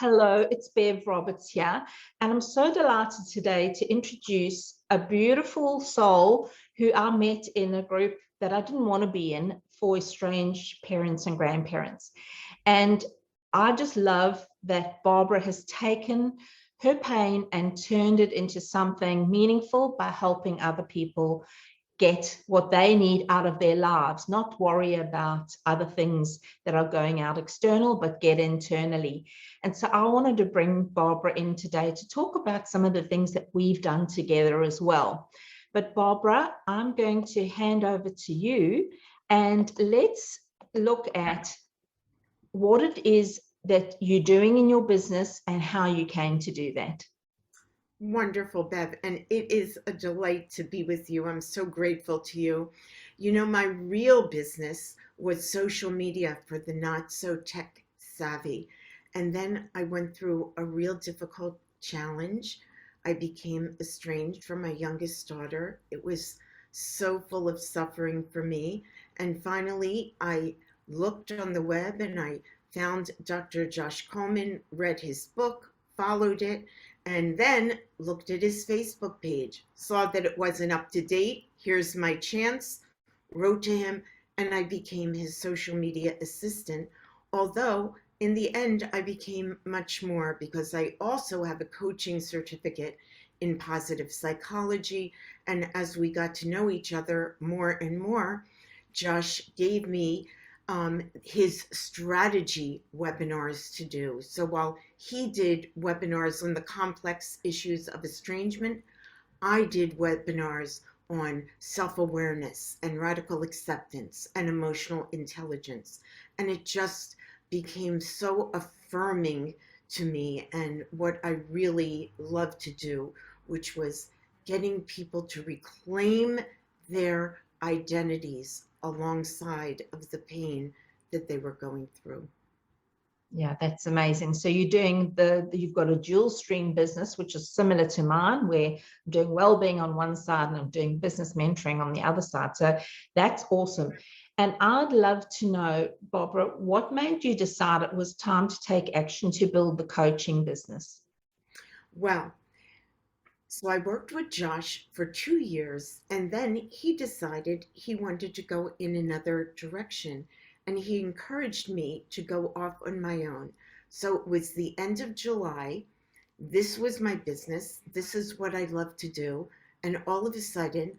Hello, it's Bev Roberts here, and I'm so delighted today to introduce a beautiful soul who I met in a group that I didn't want to be in for estranged parents and grandparents. And I just love that Barbara has taken her pain and turned it into something meaningful by helping other people get what they need out of their lives, not worry about other things that are going out external, but get internally. And so I wanted to bring Barbara in today to talk about some of the things that we've done together as well. But Barbara, I'm going to hand over to you and let's look at what it is that you're doing in your business and how you came to do that. Wonderful, Bev. And it is a delight to be with you. I'm so grateful to you. You know, my real business was social media for the not so tech savvy. And then I went through a real difficult challenge. I became estranged from my youngest daughter. It was so full of suffering for me. And finally, I looked on the web and I found Dr. Josh Coleman, read his book, followed it, and then looked at his Facebook page, saw that it wasn't up to date. Here's my chance, wrote to him, and I became his social media assistant. Although in the end, I became much more because I also have a coaching certificate in positive psychology. And as we got to know each other more and more, Josh gave me his strategy webinars to do. So while he did webinars on the complex issues of estrangement, I did webinars on self-awareness and radical acceptance and emotional intelligence. And it just became so affirming to me and what I really love to do, which was getting people to reclaim their identities alongside of the pain that they were going through. Yeah, that's amazing. So you've got a dual stream business, which is similar to mine, where I'm doing well-being on one side and I'm doing business mentoring on the other side. So that's awesome. And I'd love to know, Barbara, what made you decide it was time to take action to build the coaching business? Well, so I worked with Josh for 2 years, and then he decided he wanted to go in another direction, and he encouraged me to go off on my own. So it was the end of July. This was my business. This is what I love to do. And all of a sudden,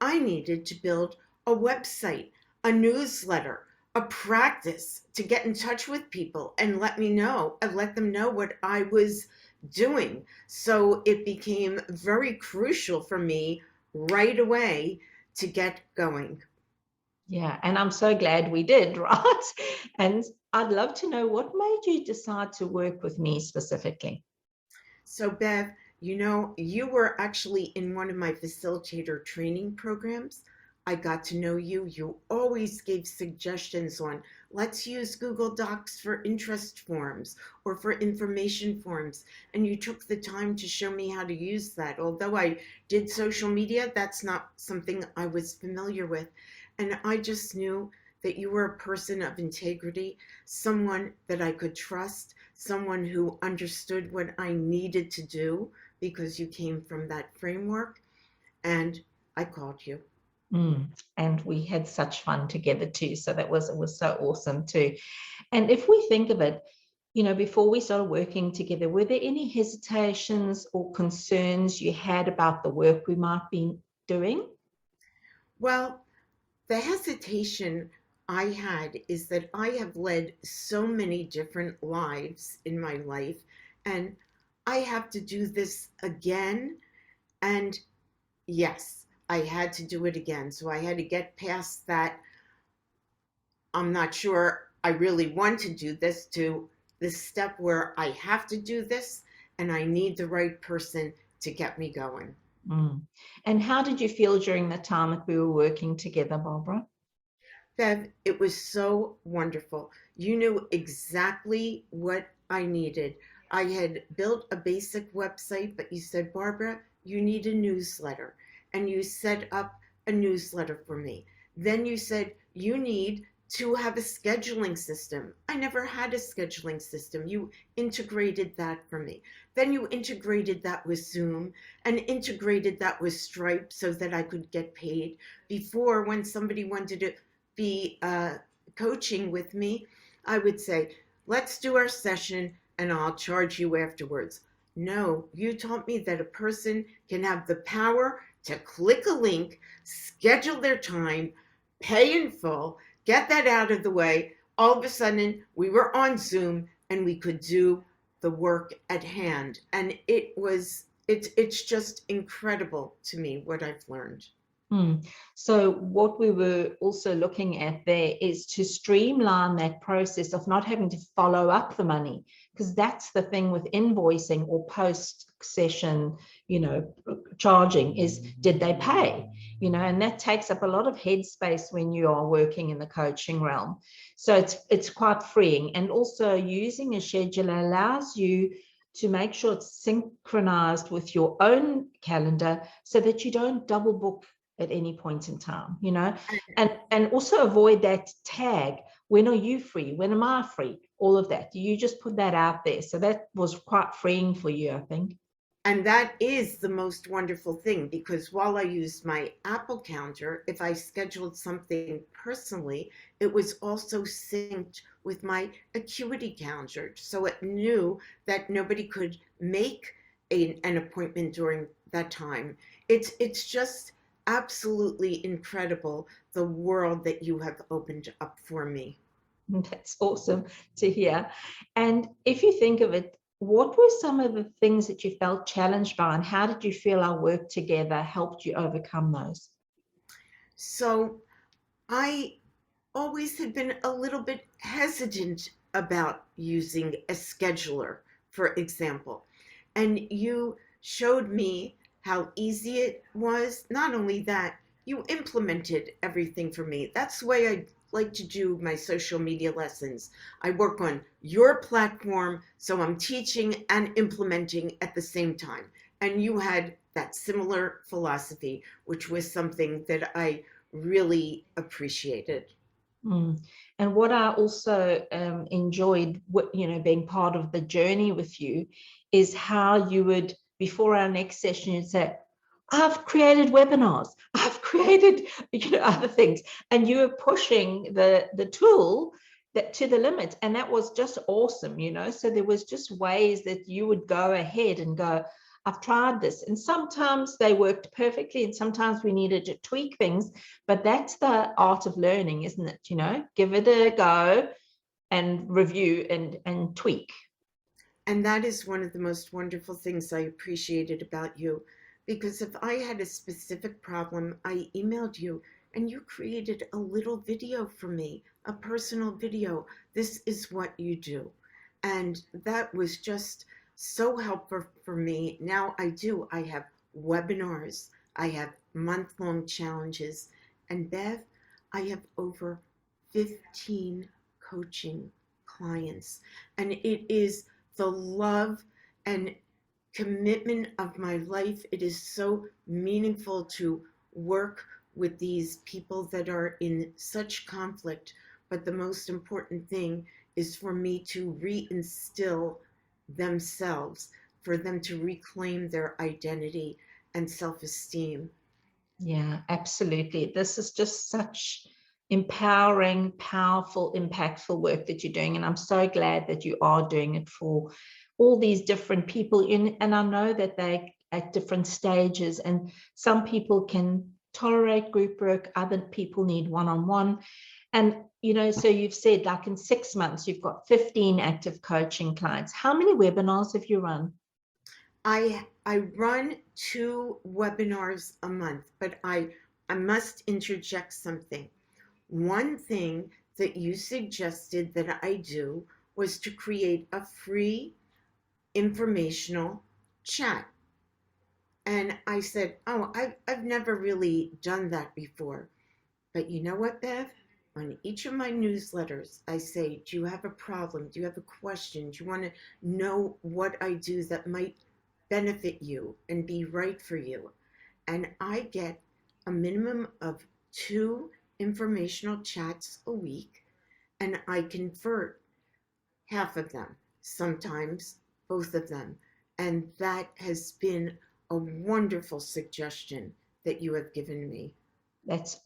I needed to build a website, a newsletter, a practice to get in touch with people and let them know what I was doing. So it became very crucial for me right away to get going. Yeah, and I'm so glad we did, right? And I'd love to know what made you decide to work with me specifically. So, Bev, you know, you were actually in one of my facilitator training programs. I got to know you. You always gave suggestions on let's use Google Docs for interest forms or for information forms. And you took the time to show me how to use that. Although I did social media, that's not something I was familiar with. And I just knew that you were a person of integrity, someone that I could trust, someone who understood what I needed to do because you came from that framework. And I called you. And we had such fun together too. So it was so awesome too. And if we think of it, before we started working together, were there any hesitations or concerns you had about the work we might be doing? Well, the hesitation I had is that I have led so many different lives in my life, and I have to do this again. And yes, I had to do it again. So I had to get past that. I'm not sure I really want to do this to this step where I have to do this and I need the right person to get me going. Mm. And how did you feel during the time that we were working together, Barbara? Bev, it was so wonderful. You knew exactly what I needed. I had built a basic website, but you said, Barbara, you need a newsletter. And you set up a newsletter for me. Then you said, you need to have a scheduling system. I never had a scheduling system. You integrated that for me. Then you integrated that with Zoom and integrated that with Stripe so that I could get paid. Before, when somebody wanted to be coaching with me, I would say, let's do our session and I'll charge you afterwards. No, you taught me that a person can have the power to click a link, schedule their time, pay in full, get that out of the way. All of a sudden, we were on Zoom and we could do the work at hand. And it's just incredible to me what I've learned. So what we were also looking at there is to streamline that process of not having to follow up the money, because that's the thing with invoicing or post session, charging is, did they pay? And that takes up a lot of headspace when you are working in the coaching realm. So it's quite freeing. And also using a scheduler allows you to make sure it's synchronized with your own calendar so that you don't double book at any point in time, and also avoid that tag. When are you free? When am I free? All of that. You just put that out there. So that was quite freeing for you, I think. And that is the most wonderful thing, because while I used my Apple calendar, if I scheduled something personally, it was also synced with my Acuity calendar. So it knew that nobody could make an appointment during that time. It's just absolutely incredible, the world that you have opened up for me. That's awesome to hear. And if you think of it, what were some of the things that you felt challenged by, and how did you feel our work together helped you overcome those? So I always had been a little bit hesitant about using a scheduler, for example. And you showed me how easy it was. Not only that, you implemented everything for me. That's the way I like to do my social media lessons. I work on your platform, so I'm teaching and implementing at the same time. And you had that similar philosophy, which was something that I really appreciated. And what I also enjoyed, being part of the journey with you, is how you would, before our next session, you'd say, I've created webinars, I've created, other things. And you were pushing the tool that to the limit. And that was just awesome, So there was just ways that you would go ahead and go, I've tried this. And sometimes they worked perfectly, and sometimes we needed to tweak things. But that's the art of learning, isn't it? Give it a go and review and tweak. And that is one of the most wonderful things I appreciated about you. Because if I had a specific problem, I emailed you and you created a little video for me, a personal video. This is what you do. And that was just so helpful for me. Now I have webinars, I have month-long challenges. And Bev, I have over 15 coaching clients. And it is the love and commitment of my life. It is so meaningful to work with these people that are in such conflict. But the most important thing is for me to reinstill themselves, for them to reclaim their identity and self esteem. Yeah, absolutely. This is just such empowering, powerful, impactful work that you're doing. And I'm so glad that you are doing it for all these different people. And I know that they're at different stages, and some people can tolerate group work, other people need one-on-one. And, so you've said like in 6 months, you've got 15 active coaching clients. How many webinars have you run? I run 2 webinars a month, but I must interject something. One thing that you suggested that I do was to create a free informational chat. And I said, oh, I've never really done that before. But you know what, Bev? On each of my newsletters, I say, do you have a problem? Do you have a question? Do you want to know what I do that might benefit you and be right for you? And I get a minimum of 2 informational chats a week. and I convert half of them, sometimes both of them. And that has been a wonderful suggestion that you have given me. That's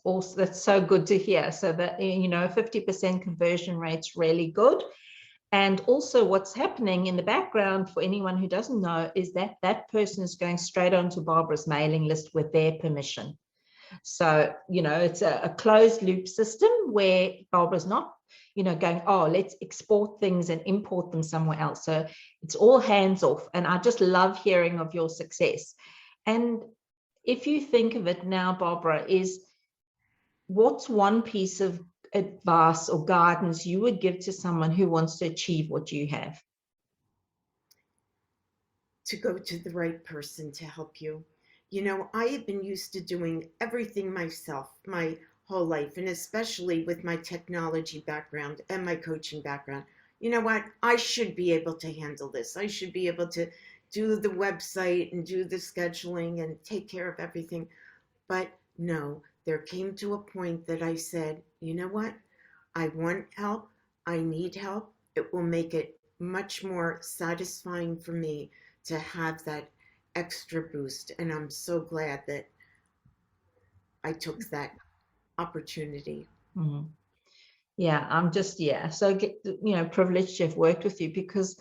so good to hear. So that, 50% conversion rate's really good. And also what's happening in the background for anyone who doesn't know is that that person is going straight onto Barbara's mailing list with their permission. So, it's a closed loop system where Barbara's not, going, oh, let's export things and import them somewhere else. So it's all hands off. And I just love hearing of your success. And if you think of it now, Barbara, what's one piece of advice or guidance you would give to someone who wants to achieve what you have? To go to the right person to help you. I have been used to doing everything myself my whole life, and especially with my technology background and my coaching background. You know what? I should be able to handle this. I should be able to do the website and do the scheduling and take care of everything. But no, there came to a point that I said, you know what? I want help. I need help. It will make it much more satisfying for me to have that extra boost. And I'm so glad that I took that opportunity. Mhm. Yeah, I'm just, so, privileged to have worked with you, because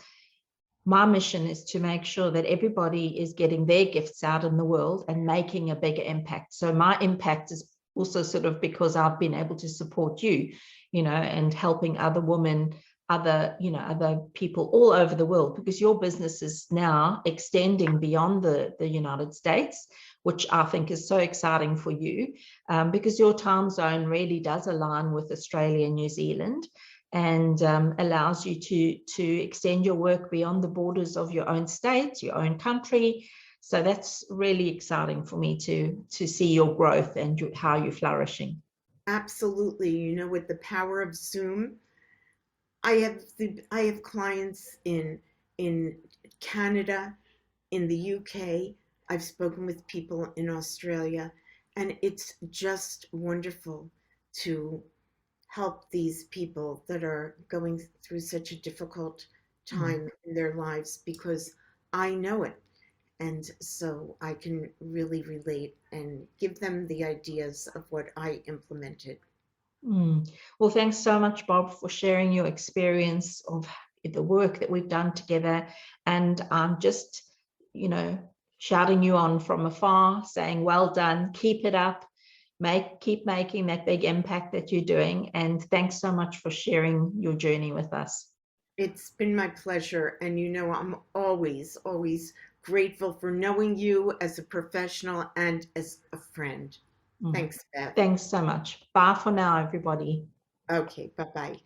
my mission is to make sure that everybody is getting their gifts out in the world and making a bigger impact. So my impact is also sort of because I've been able to support you, and helping other women, other people all over the world, because your business is now extending beyond the United States, which I think is so exciting for you, because your time zone really does align with Australia and New Zealand, and allows you to extend your work beyond the borders of your own state, your own country. So that's really exciting for me to see your growth and how you're flourishing. Absolutely. With the power of Zoom, I have clients in Canada, in the UK. I've spoken with people in Australia, and it's just wonderful to help these people that are going through such a difficult Mm. time in their lives, because I know it. And so I can really relate and give them the ideas of what I implemented. Mm. Well, thanks so much, Bob, for sharing your experience of the work that we've done together. And I'm just, you know, shouting you on from afar, saying, well done, keep it up, keep making that big impact that you're doing. And thanks so much for sharing your journey with us. It's been my pleasure. And I'm always, always grateful for knowing you as a professional and as a friend. Mm. Thanks, Beth. Thanks so much. Bye for now, everybody. Okay, bye bye.